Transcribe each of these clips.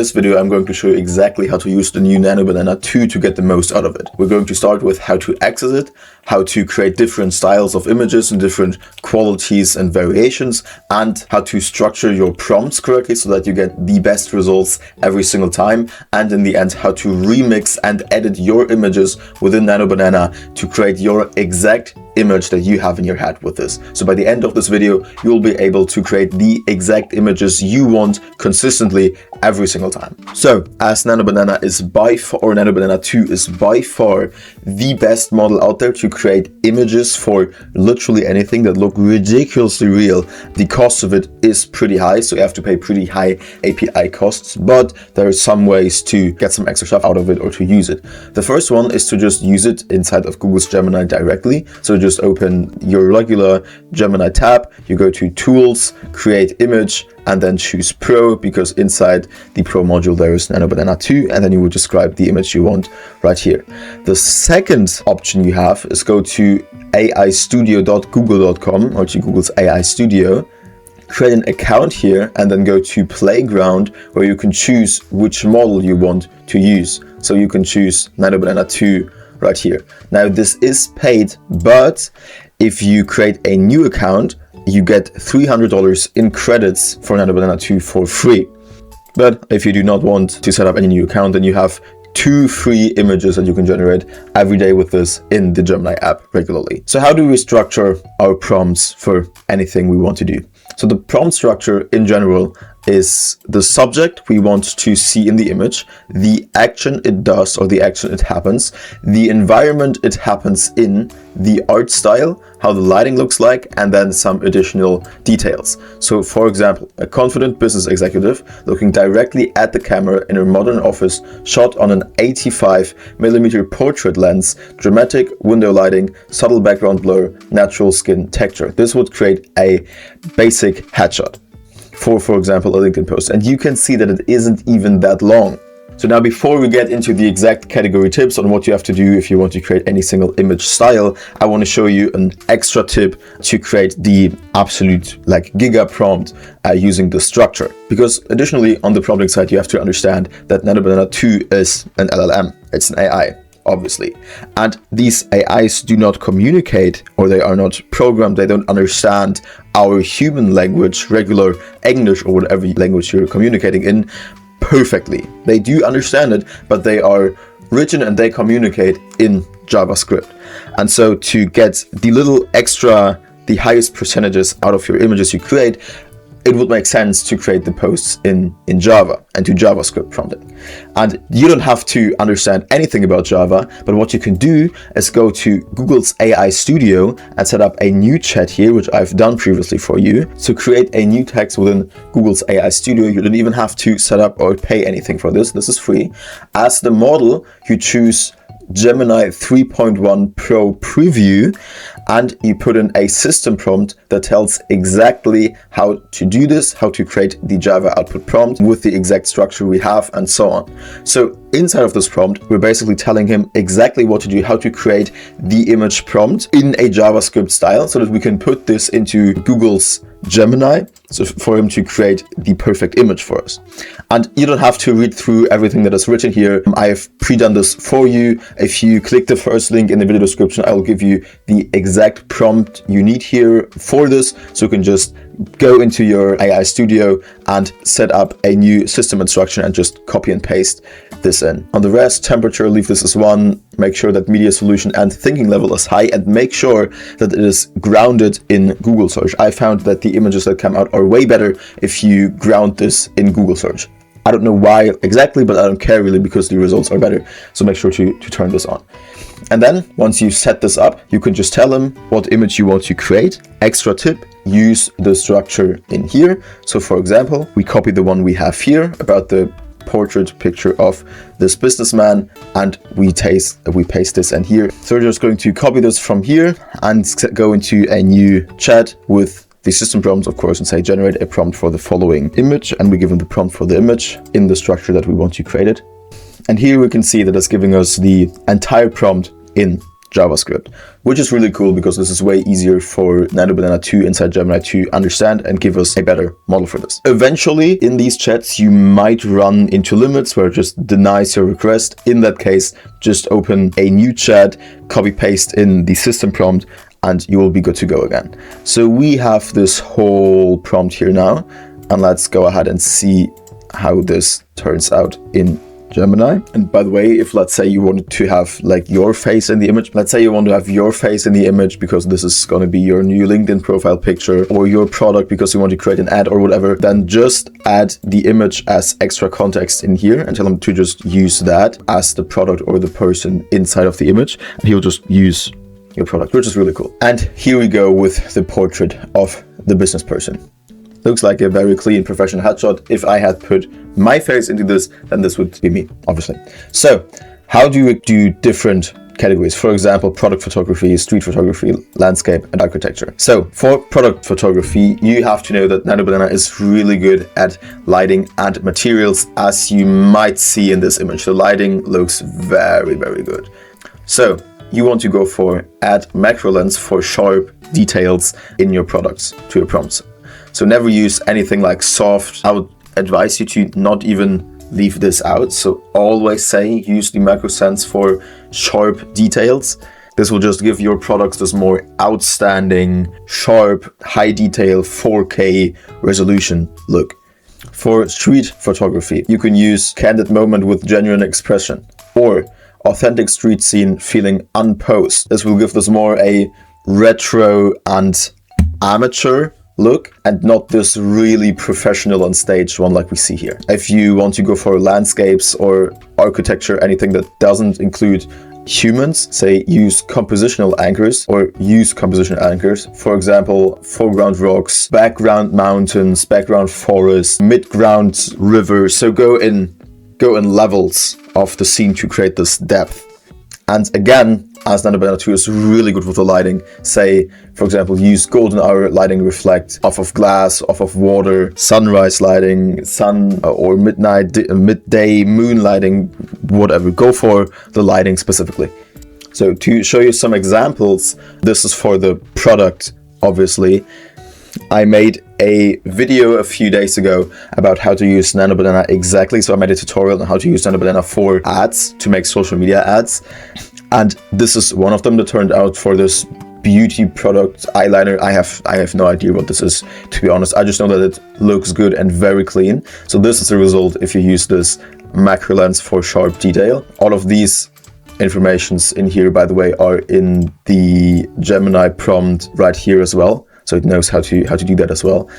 this video, I'm going to show you exactly how to use the new Nano Banana 2 to get the most out of it. We're going to start with how to access it, how to create different styles of images and different qualities and variations, and how to structure your prompts correctly so that you get the best results every single time. And in the end, how to remix and edit your images within Nano Banana to create your exact image that you have in your head with this. So by the end of this video, you'll be able to create the exact images you want consistently every single time. So as Nano Banana is by far, or Nano Banana 2 is by far the best model out there to create images for literally anything that look ridiculously real. The cost of it is pretty high, so you have to pay pretty high API costs, but there are some ways to get some extra stuff out of it or to use it. The first one is to just use it inside of Google's Gemini directly. So just open your regular Gemini tab, you go to Tools, Create Image, and then choose Pro, because inside the Pro module there is Nano Banana 2, and then you will describe the image you want right here. The second option you have is go to aistudio.google.com or to Google's AI Studio, create an account here, and then go to Playground, where you can choose which model you want to use. So you can choose Nano Banana 2 right here. Now this is paid, but if you create a new account, you get $300 in credits for Nano Banana 2 for free. But if you do not want to set up any new account, then you have 2 free images that you can generate every day with this in the Gemini app regularly. So how do we structure our prompts for anything we want to do? So the prompt structure in general is the subject we want to see in the image, the action it does or the action it happens, the environment it happens in, the art style, how the lighting looks like, and then some additional details. So for example, a confident business executive looking directly at the camera in a modern office shot on an 85mm portrait lens, dramatic window lighting, subtle background blur, natural skin texture. This would create a basic headshot for example, a LinkedIn post. And you can see that it isn't even that long. So now before we get into the exact category tips on what you have to do if you want to create any single image style, I want to show you an extra tip to create the absolute Giga prompt using the structure. Because additionally, on the prompting side, you have to understand that Nano Banana 2 is an LLM. It's an AI. Obviously. And these AIs do not communicate, or they are not programmed, they don't understand our human language, regular English or whatever language you're communicating in, perfectly. They do understand it, but they are written and they communicate in JavaScript. And so to get the little extra, the highest percentages out of your images you create, it would make sense to create the posts in Java and to JavaScript prompting. And you don't have to understand anything about Java, but what you can do is go to Google's AI Studio and set up a new chat here, which I've done previously for you. So create a new text within Google's AI Studio. You don't even have to set up or pay anything for this. This is free. As the model, you choose Gemini 3.1 Pro Preview, and you put in a system prompt that tells exactly how to do this, how to create the Java output prompt with the exact structure we have, and so on. So inside of this prompt, we're basically telling him exactly what to do, how to create the image prompt in a JavaScript style so that we can put this into Google's Gemini, so for him to create the perfect image for us. And you don't have to read through everything that is written here. I have pre-done this for you. If you click the first link in the video description, I will give you the exact prompt you need here for this, so you can just go into your AI Studio and set up a new system instruction and just copy and paste this in. On the rest, temperature, leave this as 1. Make sure that media solution and thinking level is high, and make sure that it is grounded in Google search. I found that the images that come out are way better if you ground this in Google search. I don't know why exactly, but I don't care really, because the results are better. So make sure to turn this on. And then once you set this up, you can just tell him what image you want to create. Extra tip, use the structure in here. So for example, we copy the one we have here about the portrait picture of this businessman, and we paste this in here. So we're just going to copy this from here and go into a new chat with the system prompt, of course, and say generate a prompt for the following image, and we give him the prompt for the image in the structure that we want to create it. And here we can see that it's giving us the entire prompt in JavaScript, which is really cool because this is way easier for Nano Banana 2 inside Gemini to understand and give us a better model for this. Eventually, in these chats, you might run into limits where it just denies your request. In that case, just open a new chat, copy paste in the system prompt, and you will be good to go again. So we have this whole prompt here now, and let's go ahead and see how this turns out in Gemini. And by the way, if let's say you wanted to have like your face in the image, let's say you want to have your face in the image because this is going to be your new LinkedIn profile picture, or your product because you want to create an ad or whatever, then just add the image as extra context in here and tell him to just use that as the product or the person inside of the image, and he'll just use your product, which is really cool. And here we go with the portrait of the business person. Looks like a very clean professional headshot. If I had put my face into this, then this would be me, obviously. So how do you do different categories? For example, product photography, street photography, landscape, and architecture. So for product photography, you have to know that Nano Banana is really good at lighting and materials, as you might see in this image. The lighting looks very, very good. So you want to go for add macro lens for sharp details in your products to your prompts. So never use anything like soft. I would advise you to not even leave this out. So always say use the macro sense for sharp details. This will just give your products this more outstanding, sharp, high detail, 4K resolution look. For street photography, you can use candid moment with genuine expression or authentic street scene feeling unposed. This will give this more a retro and amateur look and not this really professional on stage one like we see here. If you want to go for landscapes or architecture, anything that doesn't include humans, say use compositional anchors or use compositional anchors. For example, foreground rocks, background mountains, background forests, midground rivers. So go in levels of the scene to create this depth. And again, as Nano Banana 2 is really good with the lighting, say, for example, use golden hour lighting reflect off of glass, off of water, sunrise lighting, sun or midday moon lighting, whatever. Go for the lighting specifically. So to show you some examples, this is for the product, obviously. I made a video a few days ago about how to use Nano Banana exactly. So I made a tutorial on how to use Nano Banana for ads, to make social media ads. And this is one of them that turned out for this beauty product eyeliner. I have no idea what this is, to be honest. I just know that it looks good and very clean. So this is the result if you use this macro lens for sharp detail. All of these informations in here, by the way, are in the Gemini prompt right here as well. So it knows how to do that as well.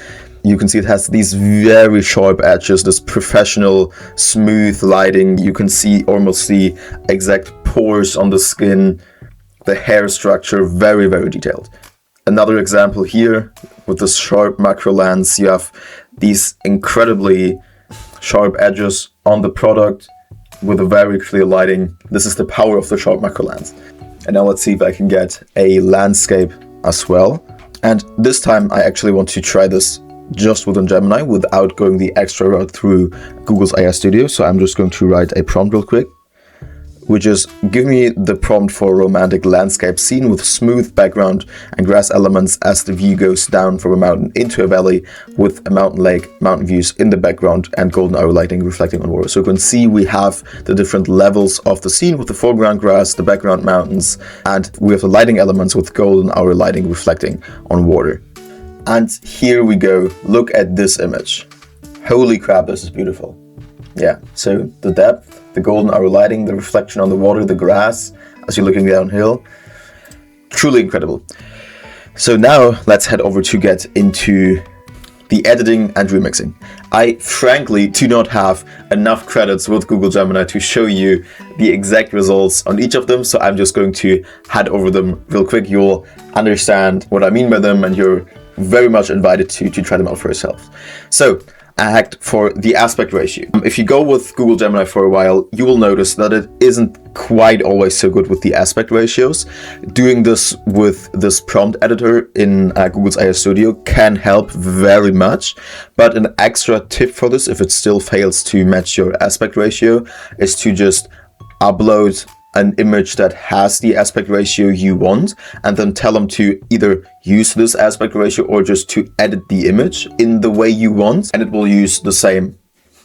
You can see it has these very sharp edges, this professional, smooth lighting. You can see almost the exact pores on the skin, the hair structure, very, very detailed. Another example here with this sharp macro lens, you have these incredibly sharp edges on the product with a very clear lighting. This is the power of the sharp macro lens. And now let's see if I can get a landscape as well. And this time I actually want to try this just within Gemini without going the extra route through Google's AI Studio. So I'm just going to write a prompt real quick, which is give me the prompt for a romantic landscape scene with smooth background and grass elements as the view goes down from a mountain into a valley with a mountain lake, mountain views in the background and golden hour lighting reflecting on water. So you can see we have the different levels of the scene with the foreground grass, the background mountains, and we have the lighting elements with golden hour lighting reflecting on water. And here we go. Look at this image. Holy crap, this is beautiful. Yeah, so the depth, the golden hour lighting, the reflection on the water, the grass as you're looking downhill. Truly incredible. So now let's head over to get into the editing and remixing. I frankly do not have enough credits with Google Gemini to show you the exact results on each of them, so I'm just going to head over them real quick. You'll understand what I mean by them and you're very much invited to try them out for yourself. So I hacked for the aspect ratio. If you go with Google Gemini for a while, you will notice that it isn't quite always so good with the aspect ratios. Doing this with this prompt editor in Google's AI Studio can help very much. But an extra tip for this, if it still fails to match your aspect ratio, is to just upload an image that has the aspect ratio you want, and then tell them to either use this aspect ratio or just to edit the image in the way you want, and it will use the same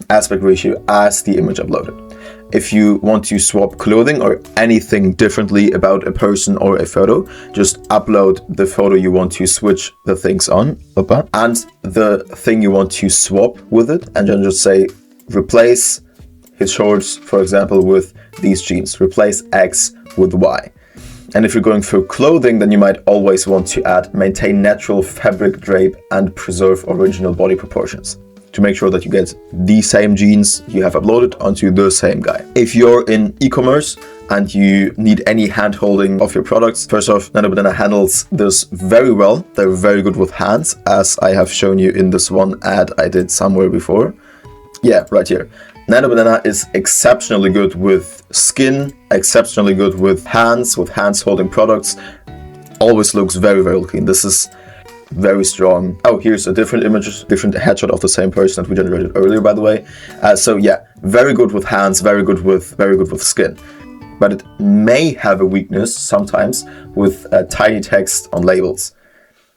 aspect ratio as the image uploaded. If you want to swap clothing or anything differently about a person or a photo, just upload the photo you want to switch the things on and the thing you want to swap with it, and then just say replace his shorts, for example, with these jeans, replace X with Y. And if you're going for clothing, then you might always want to add maintain natural fabric drape and preserve original body proportions to make sure that you get the same jeans you have uploaded onto the same guy. If you're in e-commerce and you need any hand holding of your products, first off, Nano Banana handles this very well. They're very good with hands, as I have shown you in this one ad I did somewhere before. Yeah, right here. Nano Banana is exceptionally good with skin, exceptionally good with hands holding products. Always looks very, very clean. This is very strong. Oh, here's a different image, different headshot of the same person that we generated earlier, by the way. So yeah, very good with hands, very good with skin. But it may have a weakness sometimes with tiny text on labels.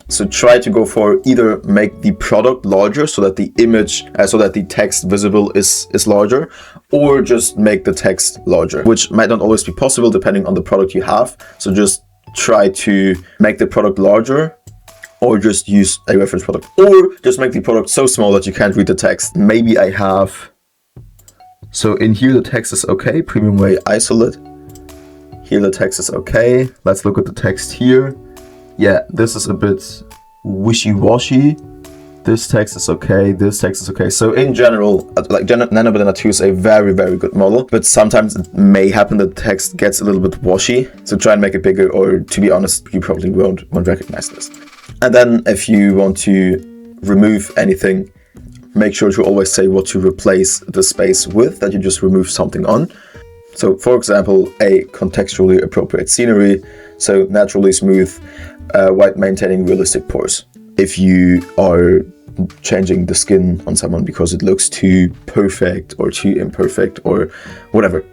So try to go for either make the product larger so that the image, so that the text visible is larger, or just make the text larger, which might not always be possible depending on the product you have. So just try to make the product larger, or just use a reference product, or just make the product so small that you can't read the text. Maybe I have, so in here the text is okay, premium way isolate. Here the text is okay. Let's look at the text here. Yeah, this is a bit wishy-washy. This text is okay, this text is okay. So in general, like Nano Banana 2 is a very, very good model, but sometimes it may happen that the text gets a little bit washy. So try and make it bigger, or to be honest, you probably won't recognize this. And then if you want to remove anything, make sure to always say what to replace the space with, that you just remove something on. So for example, a contextually appropriate scenery, so naturally smooth, while maintaining realistic pores. If you are changing the skin on someone because it looks too perfect or too imperfect or whatever.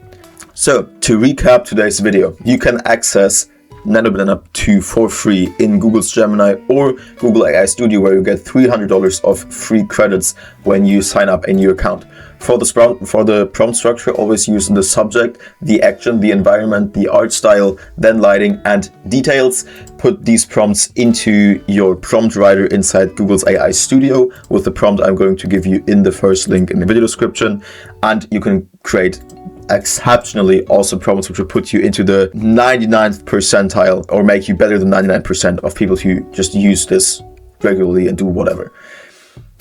So to recap today's video, you can access Nano Banana 2 for free in Google's Gemini or Google AI Studio, where you get $300 of free credits when you sign up a new account. For the prompt structure, always use the subject, the action, the environment, the art style, then lighting and details. Put these prompts into your prompt writer inside Google's AI Studio with the prompt I'm going to give you in the first link in the video description, and you can create exceptionally awesome prompts which will put you into the 99th percentile, or make you better than 99% of people who just use this regularly and do whatever.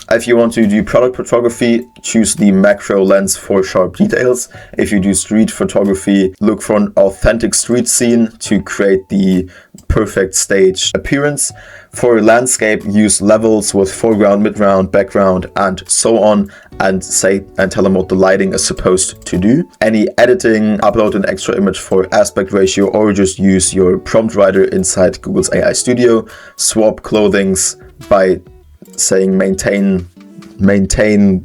If you want to do product photography, choose the macro lens for sharp details. If you do street photography, look for an authentic street scene to create the perfect stage appearance. For landscape, use levels with foreground, midground, background, and so on, and tell them what the lighting is supposed to do. Any editing, upload an extra image for aspect ratio, or just use your prompt writer inside Google's AI Studio. Swap clothings by saying maintain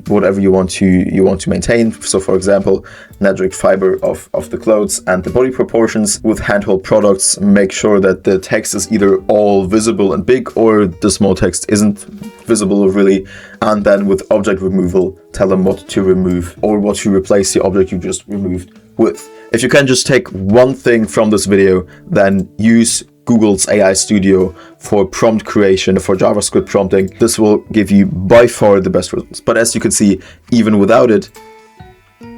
whatever you want to maintain. So for example, natural fiber of the clothes and the body proportions. With handheld products, make sure that the text is either all visible and big, or the small text isn't visible really. And then with object removal, tell them what to remove or what to replace the object you just removed with. If you can just take one thing from this video, then use Google's AI Studio for prompt creation, for JavaScript prompting. This will give you by far the best results. But as you can see, even without it,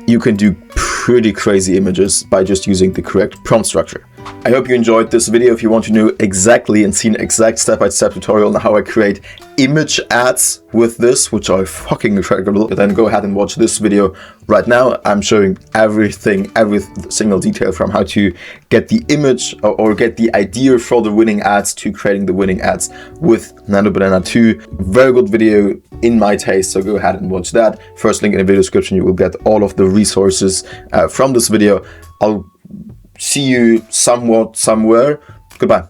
you can do pretty crazy images by just using the correct prompt structure. I hope you enjoyed this video. If you want to know exactly and see an exact step-by-step tutorial on how I create image ads with this, which are fucking incredible, then go ahead and watch this video right now. I'm showing everything, every single detail from how to get the image or get the idea for the winning ads to creating the winning ads with Nano Banana 2. Very good video in my taste, so go ahead and watch that. First link in the video description, you will get all of the resources from this video. I'll see you somewhere. Goodbye.